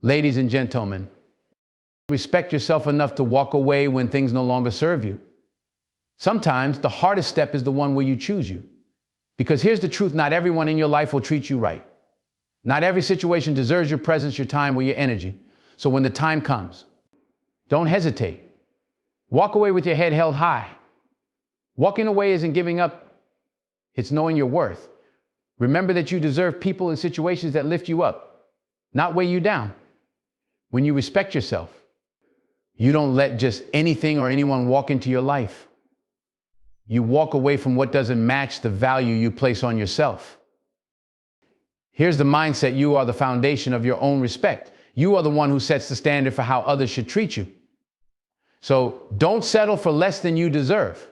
Ladies and gentlemen, respect yourself enough to walk away when things no longer serve you. Sometimes the hardest step is the one where you choose you. Because here's the truth, not everyone in your life will treat you right. Not every situation deserves your presence, your time, or your energy. So when the time comes, don't hesitate. Walk away with your head held high. Walking away isn't giving up, it's knowing your worth. Remember that you deserve people and situations that lift you up, not weigh you down. When you respect yourself, you don't let just anything or anyone walk into your life. You walk away from what doesn't match the value you place on yourself. Here's the mindset: you are the foundation of your own respect. You are the one who sets the standard for how others should treat you. So don't settle for less than you deserve.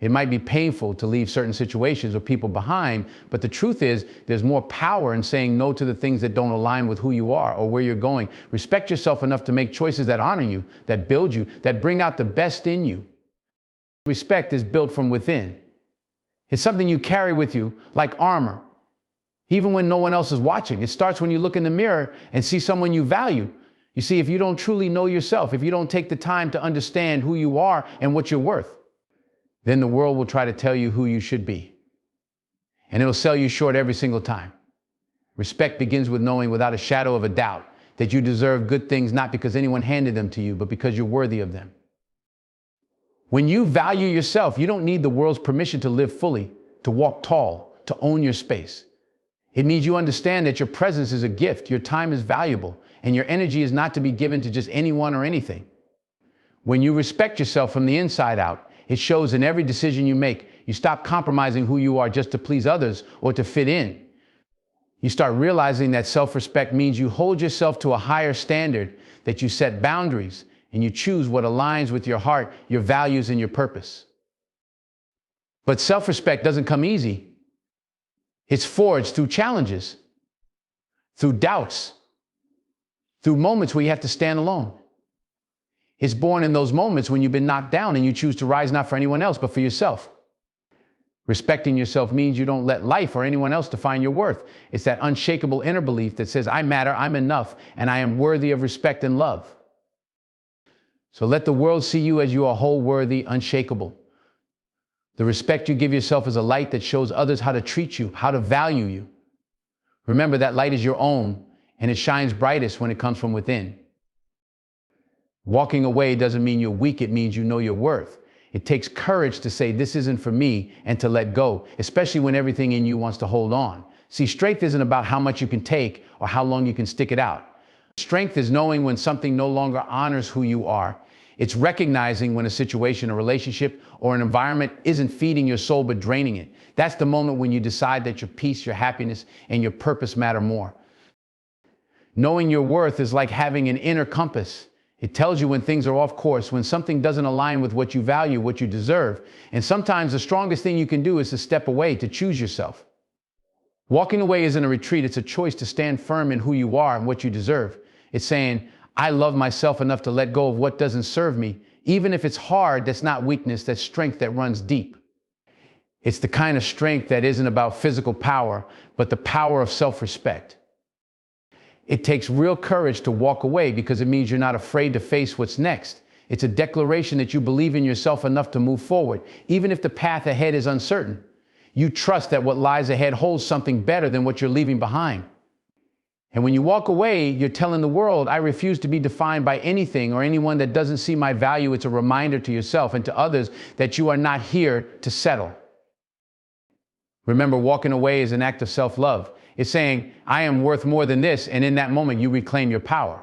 It might be painful to leave certain situations or people behind, but the truth is there's more power in saying no to the things that don't align with who you are or where you're going. Respect yourself enough to make choices that honor you, that build you, that bring out the best in you. Respect is built from within. It's something you carry with you like armor, even when no one else is watching. It starts when you look in the mirror and see someone you value. You see, if you don't truly know yourself, if you don't take the time to understand who you are and what you're worth, then the world will try to tell you who you should be. And it'll sell you short every single time. Respect begins with knowing without a shadow of a doubt that you deserve good things, not because anyone handed them to you, but because you're worthy of them. When you value yourself, you don't need the world's permission to live fully, to walk tall, to own your space. It means you understand that your presence is a gift, your time is valuable, and your energy is not to be given to just anyone or anything. When you respect yourself from the inside out, it shows in every decision you make. You stop compromising who you are just to please others or to fit in. You start realizing that self-respect means you hold yourself to a higher standard, that you set boundaries, and you choose what aligns with your heart, your values, and your purpose. But self-respect doesn't come easy. It's forged through challenges, through doubts, through moments where you have to stand alone. It's born in those moments when you've been knocked down and you choose to rise not for anyone else, but for yourself. Respecting yourself means you don't let life or anyone else define your worth. It's that unshakable inner belief that says, I matter, I'm enough, and I am worthy of respect and love. So let the world see you as you are whole, worthy, unshakable. The respect you give yourself is a light that shows others how to treat you, how to value you. Remember, that light is your own, and it shines brightest when it comes from within. Walking away doesn't mean you're weak, it means you know your worth. It takes courage to say, this isn't for me, and to let go, especially when everything in you wants to hold on. See, strength isn't about how much you can take or how long you can stick it out. Strength is knowing when something no longer honors who you are. It's recognizing when a situation, a relationship, or an environment isn't feeding your soul but draining it. That's the moment when you decide that your peace, your happiness, and your purpose matter more. Knowing your worth is like having an inner compass. It tells you when things are off course, when something doesn't align with what you value, what you deserve. And sometimes the strongest thing you can do is to step away, to choose yourself. Walking away isn't a retreat. It's a choice to stand firm in who you are and what you deserve. It's saying, I love myself enough to let go of what doesn't serve me. Even if it's hard, that's not weakness, that's strength that runs deep. It's the kind of strength that isn't about physical power, but the power of self-respect. It takes real courage to walk away because it means you're not afraid to face what's next. It's a declaration that you believe in yourself enough to move forward, even if the path ahead is uncertain. You trust that what lies ahead holds something better than what you're leaving behind. And when you walk away, you're telling the world, I refuse to be defined by anything or anyone that doesn't see my value. It's a reminder to yourself and to others that you are not here to settle. Remember, walking away is an act of self-love. It's saying, I am worth more than this, and in that moment, you reclaim your power.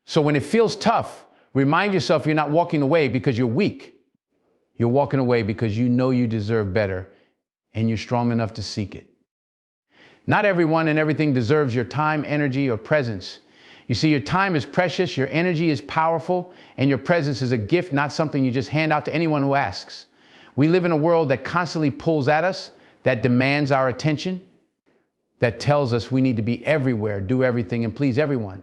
So when it feels tough, remind yourself you're not walking away because you're weak. You're walking away because you know you deserve better, and you're strong enough to seek it. Not everyone and everything deserves your time, energy, or presence. You see, your time is precious, your energy is powerful, and your presence is a gift, not something you just hand out to anyone who asks. We live in a world that constantly pulls at us, that demands our attention, that tells us we need to be everywhere, do everything, and please everyone.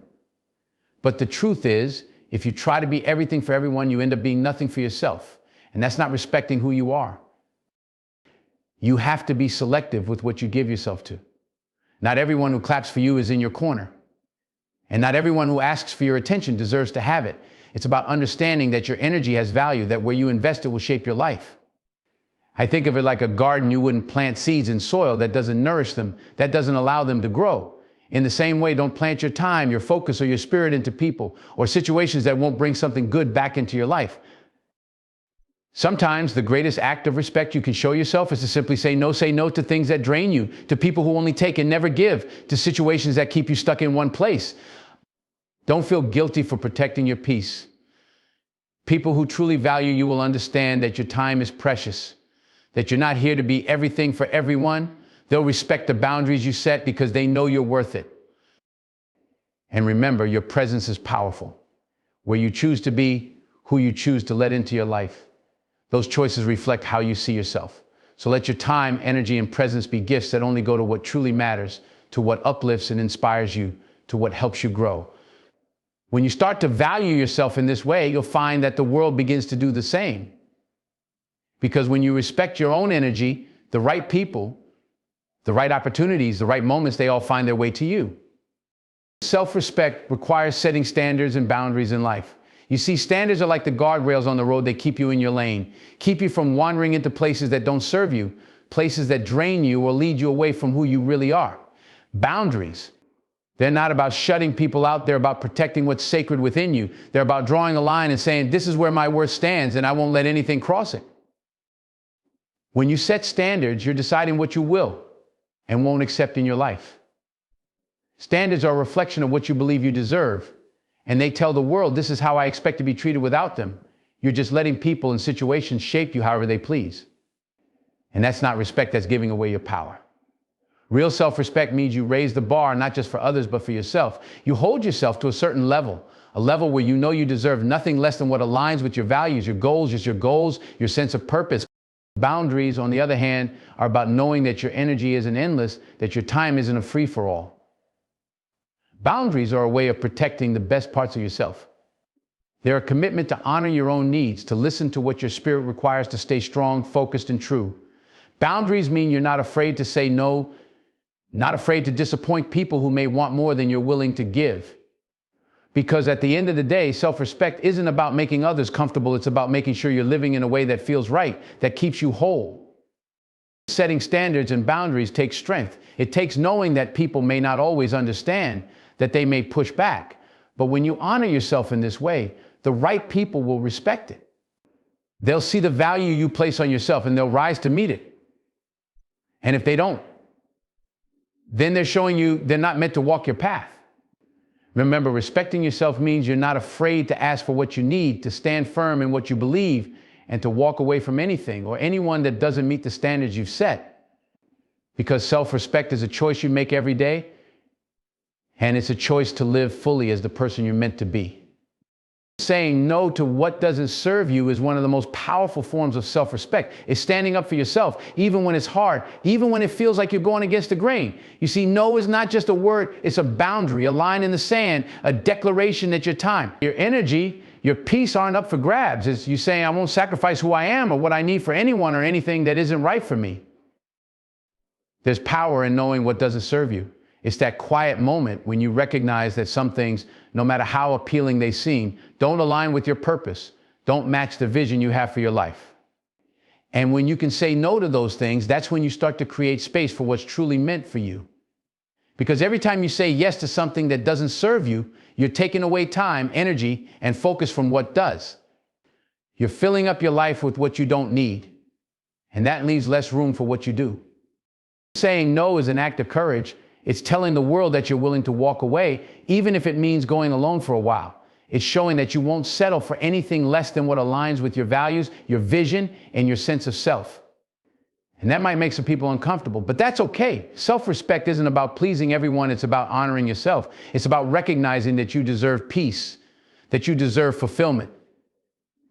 But the truth is, if you try to be everything for everyone, you end up being nothing for yourself. And that's not respecting who you are. You have to be selective with what you give yourself to. Not everyone who claps for you is in your corner. And not everyone who asks for your attention deserves to have it. It's about understanding that your energy has value, that where you invest it will shape your life. I think of it like a garden. You wouldn't plant seeds in soil that doesn't nourish them, that doesn't allow them to grow. In the same way, don't plant your time, your focus, or your spirit into people or situations that won't bring something good back into your life. Sometimes the greatest act of respect you can show yourself is to simply say no to things that drain you, to people who only take and never give, to situations that keep you stuck in one place. Don't feel guilty for protecting your peace. People who truly value you will understand that your time is precious, that you're not here to be everything for everyone. They'll respect the boundaries you set because they know you're worth it. And remember, your presence is powerful. Where you choose to be, who you choose to let into your life, those choices reflect how you see yourself. So let your time, energy, and presence be gifts that only go to what truly matters, to what uplifts and inspires you, to what helps you grow. When you start to value yourself in this way, you'll find that the world begins to do the same. Because when you respect your own energy, the right people, the right opportunities, the right moments, they all find their way to you. Self-respect requires setting standards and boundaries in life. You see, standards are like the guardrails on the road. They keep you in your lane, keep you from wandering into places that don't serve you, places that drain you or lead you away from who you really are. Boundaries, they're not about shutting people out. They're about protecting what's sacred within you. They're about drawing a line and saying, this is where my worth stands and I won't let anything cross it. When you set standards, you're deciding what you will and won't accept in your life. Standards are a reflection of what you believe you deserve. And they tell the world, this is how I expect to be treated without them. You're just letting people and situations shape you however they please. And that's not respect, that's giving away your power. Real self-respect means you raise the bar, not just for others, but for yourself. You hold yourself to a certain level, a level where you know you deserve nothing less than what aligns with your values, your goals, your sense of purpose. Boundaries, on the other hand, are about knowing that your energy isn't endless, that your time isn't a free-for-all. Boundaries are a way of protecting the best parts of yourself. They're a commitment to honor your own needs, to listen to what your spirit requires to stay strong, focused, and true. Boundaries mean you're not afraid to say no, not afraid to disappoint people who may want more than you're willing to give. Because at the end of the day, self-respect isn't about making others comfortable. It's about making sure you're living in a way that feels right, that keeps you whole. Setting standards and boundaries takes strength. It takes knowing that people may not always understand, that they may push back. But when you honor yourself in this way, the right people will respect it. They'll see the value you place on yourself and they'll rise to meet it. And if they don't, then they're showing you they're not meant to walk your path. Remember, respecting yourself means you're not afraid to ask for what you need, to stand firm in what you believe, and to walk away from anything or anyone that doesn't meet the standards you've set. Because self-respect is a choice you make every day, and it's a choice to live fully as the person you're meant to be. Saying no to what doesn't serve you is one of the most powerful forms of self-respect. It's standing up for yourself, even when it's hard, even when it feels like you're going against the grain. You see, no is not just a word, it's a boundary, a line in the sand, a declaration that your time, your energy, your peace aren't up for grabs. It's you saying, I won't sacrifice who I am or what I need for anyone or anything that isn't right for me. There's power in knowing what doesn't serve you. It's that quiet moment when you recognize that some things, no matter how appealing they seem, don't align with your purpose, don't match the vision you have for your life. And when you can say no to those things, that's when you start to create space for what's truly meant for you. Because every time you say yes to something that doesn't serve you, you're taking away time, energy, and focus from what does. You're filling up your life with what you don't need, and that leaves less room for what you do. Saying no is an act of courage. It's telling the world that you're willing to walk away, even if it means going alone for a while. It's showing that you won't settle for anything less than what aligns with your values, your vision, and your sense of self. And that might make some people uncomfortable, but that's okay. Self-respect isn't about pleasing everyone. It's about honoring yourself. It's about recognizing that you deserve peace, that you deserve fulfillment,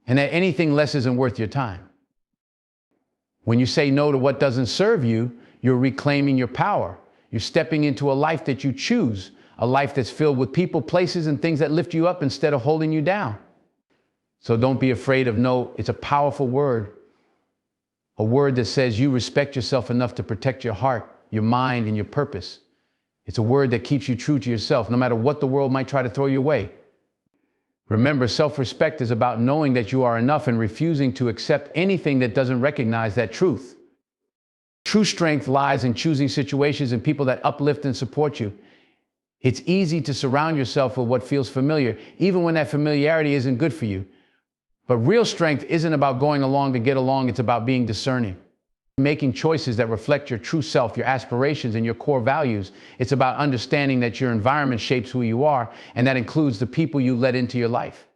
and that anything less isn't worth your time. When you say no to what doesn't serve you, you're reclaiming your power. You're stepping into a life that you choose, a life that's filled with people, places, and things that lift you up instead of holding you down. So don't be afraid of no. It's a powerful word, a word that says you respect yourself enough to protect your heart, your mind, and your purpose. It's a word that keeps you true to yourself, no matter what the world might try to throw your way. Remember, self-respect is about knowing that you are enough and refusing to accept anything that doesn't recognize that truth. True strength lies in choosing situations and people that uplift and support you. It's easy to surround yourself with what feels familiar, even when that familiarity isn't good for you. But real strength isn't about going along to get along, it's about being discerning. Making choices that reflect your true self, your aspirations, and your core values. It's about understanding that your environment shapes who you are, and that includes the people you let into your life.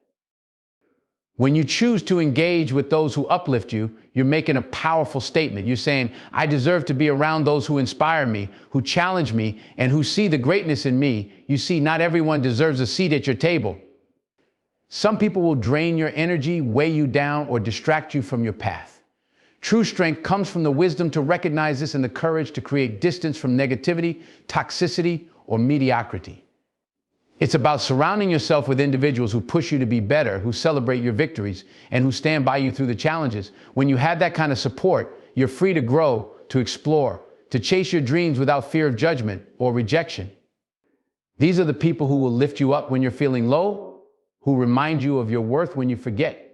When you choose to engage with those who uplift you, you're making a powerful statement. You're saying, I deserve to be around those who inspire me, who challenge me, and who see the greatness in me. You see, not everyone deserves a seat at your table. Some people will drain your energy, weigh you down, or distract you from your path. True strength comes from the wisdom to recognize this and the courage to create distance from negativity, toxicity, or mediocrity. It's about surrounding yourself with individuals who push you to be better, who celebrate your victories, and who stand by you through the challenges. When you have that kind of support, you're free to grow, to explore, to chase your dreams without fear of judgment or rejection. These are the people who will lift you up when you're feeling low, who remind you of your worth when you forget.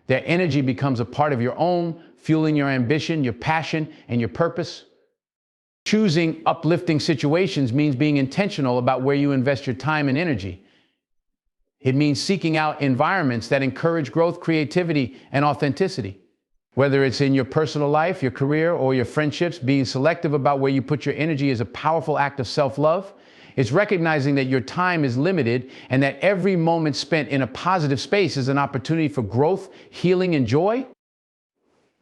Their energy becomes a part of your own, fueling your ambition, your passion, and your purpose. Choosing uplifting situations means being intentional about where you invest your time and energy. It means seeking out environments that encourage growth, creativity, and authenticity. Whether it's in your personal life, your career, or your friendships, being selective about where you put your energy is a powerful act of self-love. It's recognizing that your time is limited and that every moment spent in a positive space is an opportunity for growth, healing, and joy.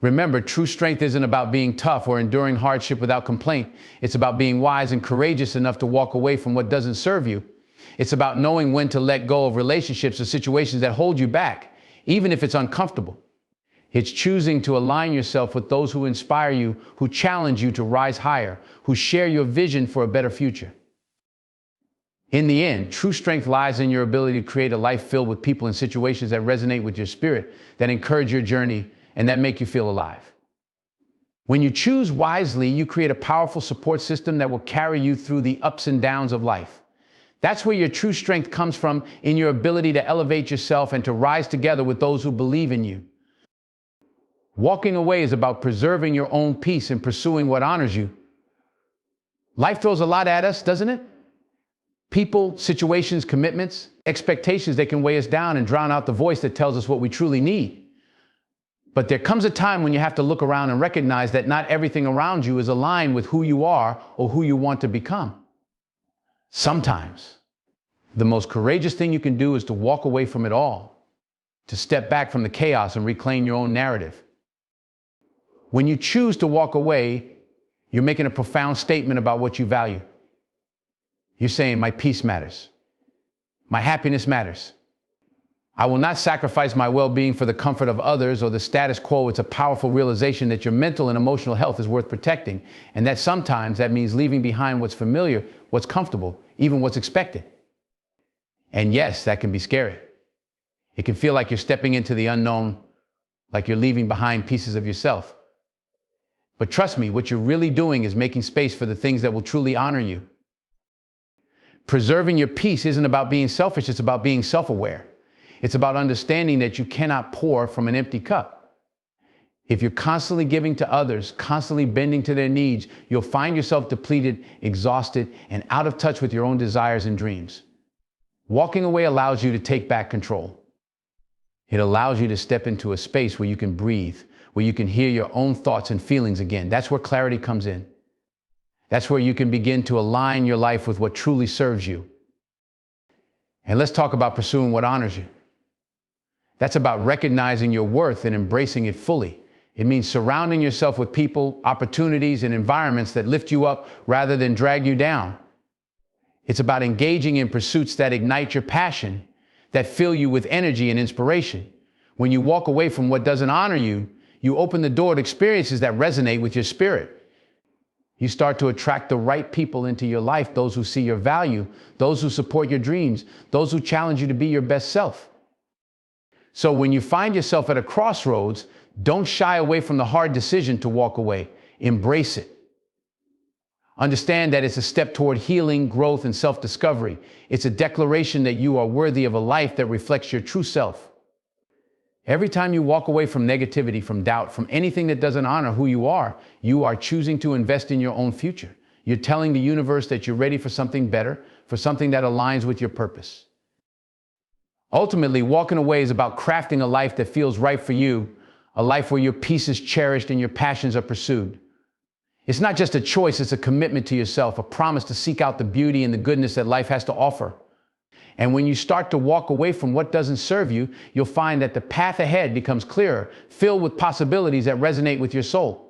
Remember, true strength isn't about being tough or enduring hardship without complaint. It's about being wise and courageous enough to walk away from what doesn't serve you. It's about knowing when to let go of relationships or situations that hold you back, even if it's uncomfortable. It's choosing to align yourself with those who inspire you, who challenge you to rise higher, who share your vision for a better future. In the end, true strength lies in your ability to create a life filled with people and situations that resonate with your spirit, that encourage your journey, and that make you feel alive. When you choose wisely, you create a powerful support system that will carry you through the ups and downs of life. That's where your true strength comes from, in your ability to elevate yourself and to rise together with those who believe in you. Walking away is about preserving your own peace and pursuing what honors you. Life throws a lot at us, doesn't it? People, situations, commitments, expectations that can weigh us down and drown out the voice that tells us what we truly need. But there comes a time when you have to look around and recognize that not everything around you is aligned with who you are or who you want to become. Sometimes, the most courageous thing you can do is to walk away from it all, to step back from the chaos and reclaim your own narrative. When you choose to walk away, you're making a profound statement about what you value. You're saying, my peace matters. My happiness matters. I will not sacrifice my well-being for the comfort of others or the status quo. It's a powerful realization that your mental and emotional health is worth protecting, and that sometimes that means leaving behind what's familiar, what's comfortable, even what's expected. And yes, that can be scary. It can feel like you're stepping into the unknown, like you're leaving behind pieces of yourself. But trust me, what you're really doing is making space for the things that will truly honor you. Preserving your peace isn't about being selfish, it's about being self-aware. It's about understanding that you cannot pour from an empty cup. If you're constantly giving to others, constantly bending to their needs, you'll find yourself depleted, exhausted, and out of touch with your own desires and dreams. Walking away allows you to take back control. It allows you to step into a space where you can breathe, where you can hear your own thoughts and feelings again. That's where clarity comes in. That's where you can begin to align your life with what truly serves you. And let's talk about pursuing what honors you. That's about recognizing your worth and embracing it fully. It means surrounding yourself with people, opportunities, and environments that lift you up rather than drag you down. It's about engaging in pursuits that ignite your passion, that fill you with energy and inspiration. When you walk away from what doesn't honor you, you open the door to experiences that resonate with your spirit. You start to attract the right people into your life, those who see your value, those who support your dreams, those who challenge you to be your best self. So when you find yourself at a crossroads, don't shy away from the hard decision to walk away. Embrace it. Understand that it's a step toward healing, growth, and self-discovery. It's a declaration that you are worthy of a life that reflects your true self. Every time you walk away from negativity, from doubt, from anything that doesn't honor who you are choosing to invest in your own future. You're telling the universe that you're ready for something better, for something that aligns with your purpose. Ultimately, walking away is about crafting a life that feels right for you, a life where your peace is cherished and your passions are pursued. It's not just a choice, it's a commitment to yourself, a promise to seek out the beauty and the goodness that life has to offer. And when you start to walk away from what doesn't serve you, you'll find that the path ahead becomes clearer, filled with possibilities that resonate with your soul.